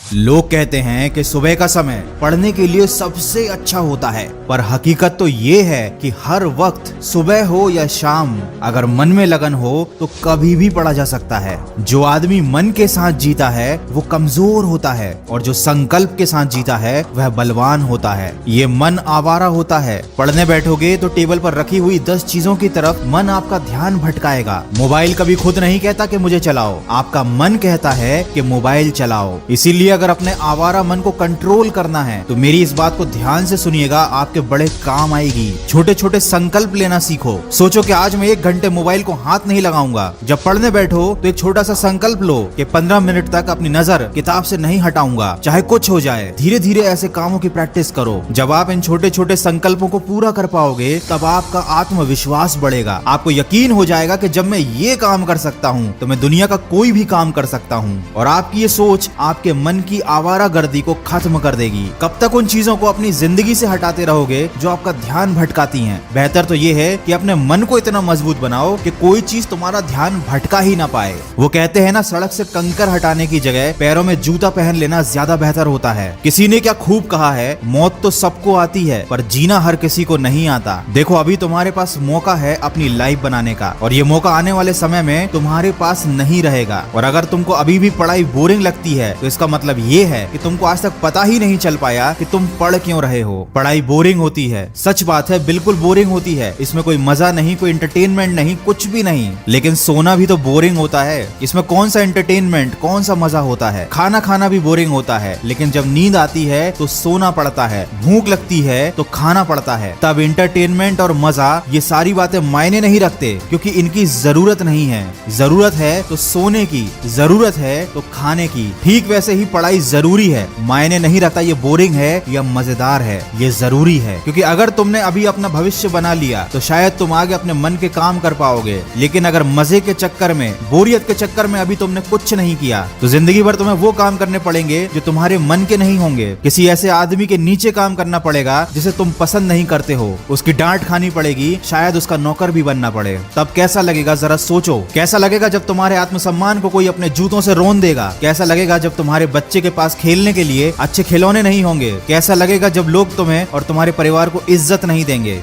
लोग कहते हैं कि सुबह का समय पढ़ने के लिए सबसे अच्छा होता है, पर हकीकत तो ये है कि हर वक्त सुबह हो या शाम अगर मन में लगन हो तो कभी भी पढ़ा जा सकता है। जो आदमी मन के साथ जीता है वो कमजोर होता है और जो संकल्प के साथ जीता है वह बलवान होता है। ये मन आवारा होता है। पढ़ने बैठोगे तो टेबल पर रखी हुई 10 चीजों की तरफ मन आपका ध्यान भटकाएगा। मोबाइल कभी खुद नहीं कहता कि मुझे चलाओ, आपका मन कहता है कि मोबाइल चलाओ। इसीलिए अगर अपने आवारा मन को कंट्रोल करना है तो मेरी इस बात को ध्यान से सुनिएगा, आपके बड़े काम आएगी। छोटे छोटे संकल्प लेना सीखो। सोचो कि आज मैं 1 घंटे मोबाइल को हाथ नहीं लगाऊंगा। जब पढ़ने बैठो तो एक छोटा सा संकल्प लो कि 15 मिनट तक अपनी नजर किताब से नहीं हटाऊंगा, चाहे कुछ हो जाए। धीरे धीरे ऐसे कामों की प्रैक्टिस करो। जब आप इन छोटे छोटे संकल्पों को पूरा कर पाओगे तब आपका आत्मविश्वास बढ़ेगा। आपको यकीन हो जाएगा कि जब मैं ये काम कर सकता हूँ तो मैं दुनिया का कोई भी काम कर सकता हूँ। और आपकी ये सोच आपके मन की आवारागर्दी को खत्म कर देगी। कब तक उन चीजों को अपनी जिंदगी से हटाते रहोगे जो आपका ध्यान भटकाती हैं? बेहतर तो ये है कि अपने मन को इतना मजबूत बनाओ कि कोई चीज तुम्हारा ध्यान भटका ही ना पाए। वो कहते हैं ना, सड़क से कंकर हटाने की जगह पैरों में जूता पहन लेना ज्यादा बेहतर होता है। किसी ने क्या खूब कहा है, मौत तो सबको आती है पर जीना हर किसी को नहीं आता। देखो, अभी तुम्हारे पास मौका है अपनी लाइफ बनाने का, और ये मौका आने वाले समय में तुम्हारे पास नहीं रहेगा। और अगर तुमको अभी भी पढ़ाई बोरिंग लगती है तो इसका मतलब ये है कि तुमको आज तक पता ही नहीं चल पाया कि तुम पढ़ क्यों रहे हो। पढ़ाई बोरिंग होती है, सच बात है, बिल्कुल बोरिंग होती है। इसमें कोई मजा नहीं, कोई एंटरटेनमेंट नहीं, कुछ भी नहीं। लेकिन सोना भी तो बोरिंग होता है। इसमें कौन सा एंटरटेनमेंट, कौन सा मजा होता है? खाना खाना भी बोरिंग होता है, लेकिन जब नींद आती है तो सोना पड़ता है। भूख लगती है तो खाना पड़ता है। तब एंटरटेनमेंट और मजा, ये सारी बातें मायने नहीं रखते, क्योंकि इनकी जरूरत नहीं है। जरूरत है तो सोने की, जरूरत है तो खाने की। ठीक वैसे ही पढ़ाई जरूरी है। मायने नहीं रखता ये बोरिंग है या मजेदार है, ये जरूरी है। क्योंकि अगर तुमने अभी अपना भविष्य बना लिया तो शायद तुम आगे अपने मन के काम कर पाओगे। लेकिन अगर मजे के चक्कर में, बोरियत के चक्कर में अभी तुमने कुछ नहीं किया तो जिंदगी भर तुम्हें वो काम करने पड़ेंगे जो तुम्हारे मन के नहीं होंगे। किसी ऐसे आदमी के नीचे काम करना पड़ेगा जिसे तुम पसंद नहीं करते हो। उसकी डांट खानी पड़ेगी, शायद उसका नौकर भी बनना पड़े। तब कैसा लगेगा जरा सोचो। कैसा लगेगा जब तुम्हारे आत्मसम्मान को कोई अपने जूतों से रोन देगा? कैसा लगेगा जब तुम्हारे बच्चे के पास खेलने के लिए अच्छे खिलौने नहीं होंगे? कैसा लगेगा जब लोग तुम्हें और तुम्हारे परिवार को इज्जत नहीं देंगे?